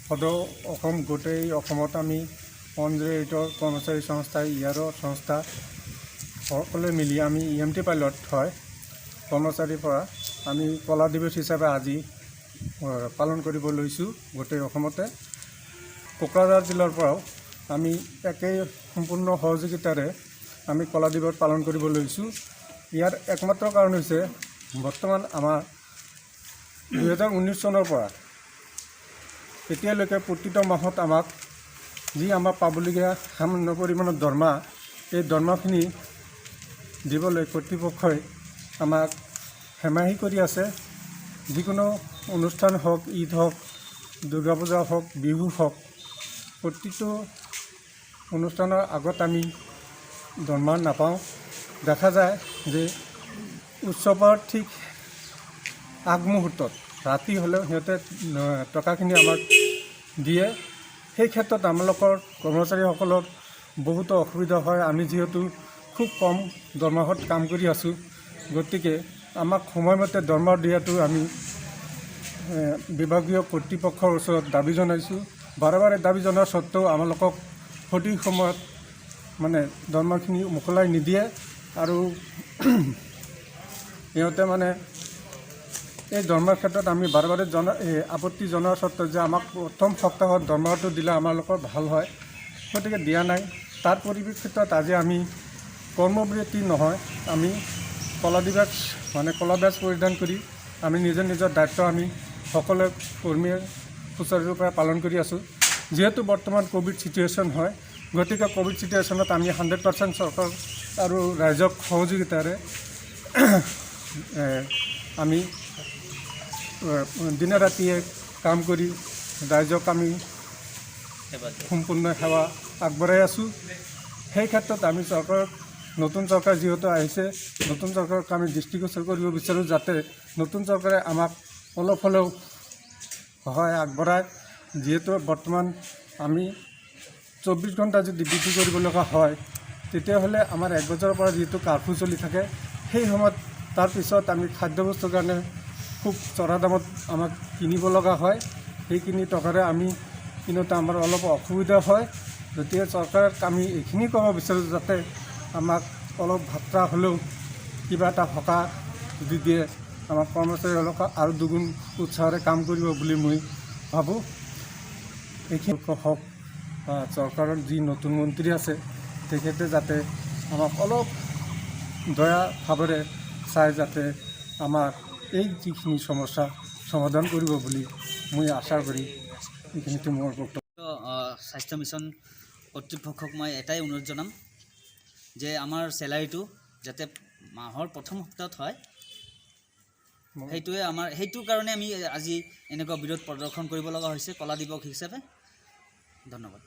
সদৌ অসম গোটেই অসমত আমি 108 কৰ্মচাৰী সংস্থা ইয়াৰৰ সংস্থা সকলে মিলি আমি EMT পাইলট হয় কৰ্মচাৰীৰ পৰা আমি কলা দিৱস হিচাপে আজি পালন কৰিব লৈছোঁ গোটেই অসমতে। কোকৰাঝাৰ জিলাৰ পৰাও আমি একেই সম্পূৰ্ণ সহযোগিতাৰে আমি কলা দিৱস পালন কৰিব লৈছোঁ। ইয়াৰ একমাত্ৰ কাৰণ হৈছে বৰ্তমান আমাৰ 2019 চনৰ পৰা এতিয়ালৈকে প্ৰতিটো মাহত আমাক যি আমাৰ পাবলগীয়া সামান্য পৰিমাণৰ দৰমহা এই দৰমহাখিনি দিবলৈ কৰ্তৃপক্ষই আমাক হেমাহি কৰি আছে। যিকোনো অনুষ্ঠান হওক, ঈদ হওক, দুৰ্গা পূজা হওক, বিহু হওক, প্ৰতিটো অনুষ্ঠানৰ আগত আমি দৰমহা নাপাওঁ। দেখা যায় যে উৎসৱৰ ঠিক আগমুহূৰ্তত ৰাতি হ'লেও সিহঁতে টকাখিনি আমাক দিয়ে। সেই ক্ষেত্ৰত আমালোকৰ কৰ্মচাৰীসকলৰ বহুতো অসুবিধা হয়। আমি যিহেতু খুব কম দৰমহাত কাম কৰি আছোঁ, গতিকে আমাক সময়মতে দৰমহা দিয়াটো আমি বিভাগীয় কৰ্তৃপক্ষৰ ওচৰত দাবী জনাইছোঁ। বাৰে বাৰে দাবী জনোৱাৰ স্বত্তেও আমালোকক সঠিক সময়ত মানে দৰমহাখিনি মোকলাই নিদিয়ে আৰু সিহঁতে মানে এই দৰমহাৰ ক্ষেত্ৰত আমি বাৰে বাৰে আপত্তি জনোৱাৰ স্বত্তেও যে আমাক প্ৰথম সপ্তাহত দৰমহাটো দিলে আমালোকৰ ভাল হয়, গতিকে দিয়া নাই। তাৰ পৰিপ্ৰেক্ষিতত আজি আমি কৰ্মবিৰতি নহয়, আমি কলা দিৱস মানে কলা বেজ পৰিধান কৰি আমি নিজৰ নিজৰ দায়িত্ব আমি সকলো কৰ্মীয়ে সুচাৰুৰূপে পালন কৰি আছোঁ। যিহেতু বৰ্তমান ক'ভিড চিটুৱেশ্যন হয়, গতিকে ক'ভিড চিটুৱেশ্যনত আমি 100% চৰকাৰ আৰু ৰাইজক সহযোগিতাৰে আমি দিনে ৰাতিয়ে কাম কৰি ৰাইজক আমি সম্পূৰ্ণ সেৱা আগবঢ়াই আছোঁ। সেই ক্ষেত্ৰত আমি চৰকাৰক নতুন চৰকাৰ যিহেতু আহিছে, নতুন চৰকাৰক আমি দৃষ্টিগোচৰ কৰিব বিচাৰোঁ যাতে নতুন চৰকাৰে আমাক অলপ হ'লেও সহায় আগবঢ়ায়। যিহেতু বৰ্তমান আমি 24 ঘণ্টা যদি ডিউটি কৰিব লগা হয়, তেতিয়াহ'লে আমাৰ 1 বজাৰৰ পৰা যিহেতু কাৰ্ফিউ চলি থাকে, সেই সময়ত তাৰপিছত আমি খাদ্যবস্তুৰ কাৰণে খুব চড়া দামত আমাক কিনিব লগা হয়। সেইখিনি টকাৰে আমি কিনোতে আমাৰ অলপ অসুবিধা হয়। গতিকে চৰকাৰক আমি এইখিনি ক'ব বিচাৰোঁ যাতে আমাক অলপ ভাত্ৰা হ'লেও কিবা এটা সকাহ যদি দিয়ে আমাৰ কৰ্মচাৰীসকলক আৰু দুগুণ উৎসাহেৰে কাম কৰিব বুলি মই ভাবোঁ। এইখিনি হওক বা চৰকাৰৰ যি নতুন মন্ত্ৰী আছে তেখেতে যাতে আমাক অলপ দয়া ভাৱেৰে চাই যাতে আমাৰ এই যিখিনি সমস্যা সমাধান কৰিব বুলি মই আশা কৰি এইখিনিতে মোৰ বক্তব্য। স্বাস্থ্য মিছন কৰ্তৃপক্ষক মই এটাই অনুৰোধ জনাম যে আমাৰ চেলাৰীটো যাতে মাহৰ প্ৰথম সপ্তাহত হয়, সেইটো কাৰণে আমি আজি এনেকুৱা বিৰোধ প্ৰদৰ্শন কৰিব লগা হৈছে কলা দিৱস হিচাপে। ধন্যবাদ।